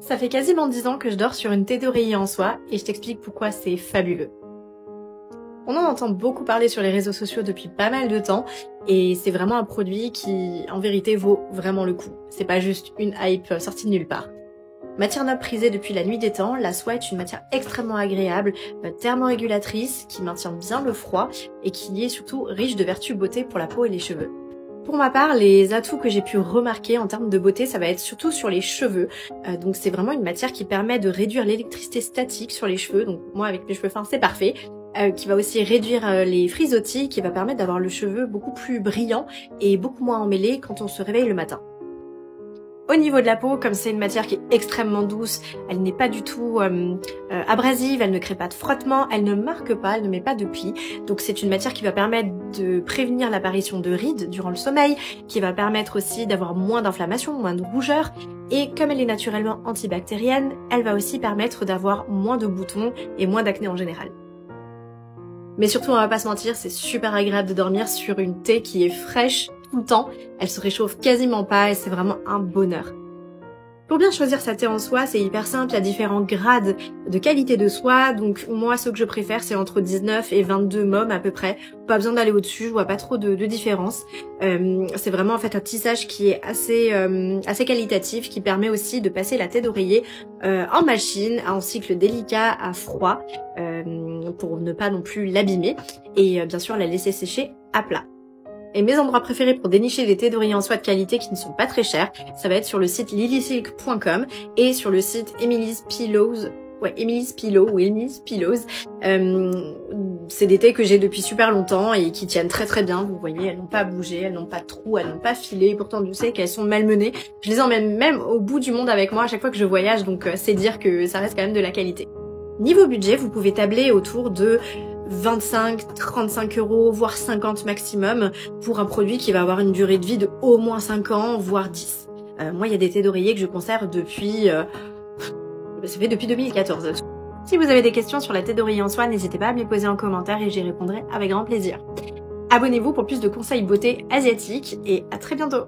Ça fait quasiment 10 ans que je dors sur une tête d'oreiller en soie et je t'explique pourquoi c'est fabuleux. On en entend beaucoup parler sur les réseaux sociaux depuis pas mal de temps et c'est vraiment un produit qui, en vérité, vaut vraiment le coup. C'est pas juste une hype sortie de nulle part. Matière noble prisée depuis la nuit des temps, la soie est une matière extrêmement agréable, thermorégulatrice, qui maintient bien le froid et qui est surtout riche de vertus beauté pour la peau et les cheveux. Pour ma part, les atouts que j'ai pu remarquer en termes de beauté, ça va être surtout sur les cheveux. Donc c'est vraiment une matière qui permet de réduire l'électricité statique sur les cheveux. Donc moi avec mes cheveux fins c'est parfait. Qui va aussi réduire les frisottis, qui va permettre d'avoir le cheveu beaucoup plus brillant et beaucoup moins emmêlé quand on se réveille le matin. Au niveau de la peau, comme c'est une matière qui est extrêmement douce, elle n'est pas du tout abrasive, elle ne crée pas de frottement, elle ne marque pas, elle ne met pas de plis. Donc c'est une matière qui va permettre de prévenir l'apparition de rides durant le sommeil, qui va permettre aussi d'avoir moins d'inflammation, moins de rougeur. Et comme elle est naturellement antibactérienne, elle va aussi permettre d'avoir moins de boutons et moins d'acné en général. Mais surtout, on va pas se mentir, c'est super agréable de dormir sur une thé qui est fraîche tout le temps. Elle se réchauffe quasiment pas et c'est vraiment un bonheur. Pour bien choisir sa thé en soie, c'est hyper simple, il y a différents grades de qualité de soie. Donc moi, ce que je préfère, c'est entre 19 et 22 mom à peu près. Pas besoin d'aller au-dessus, je vois pas trop de différence. C'est vraiment en fait un tissage qui est assez qualitatif, qui permet aussi de passer la tête d'oreiller en machine, en cycle délicat à froid, pour ne pas non plus l'abîmer. Et bien sûr, la laisser sécher à plat. Et mes endroits préférés pour dénicher des thés d'oreiller en soie de qualité qui ne sont pas très chers, ça va être sur le site lilysilk.com et sur le site Emily's Pillows. Ouais, Emily's Pillow ou Emily's Pillows. C'est des thés que j'ai depuis super longtemps et qui tiennent très très bien. Vous voyez, elles n'ont pas bougé, elles n'ont pas de trous, elles n'ont pas filé. Pourtant, je sais qu'elles sont malmenées. Je les emmène même au bout du monde avec moi à chaque fois que je voyage, donc c'est dire que ça reste quand même de la qualité. Niveau budget, vous pouvez tabler autour de 25, 35 euros, voire 50 maximum pour un produit qui va avoir une durée de vie de au moins 5 ans, voire 10. Moi, il y a des thés d'oreiller que je conserve depuis... ça fait depuis 2014. Si vous avez des questions sur la thé d'oreiller en soie, n'hésitez pas à me les poser en commentaire et j'y répondrai avec grand plaisir. Abonnez-vous pour plus de conseils beauté asiatiques et à très bientôt.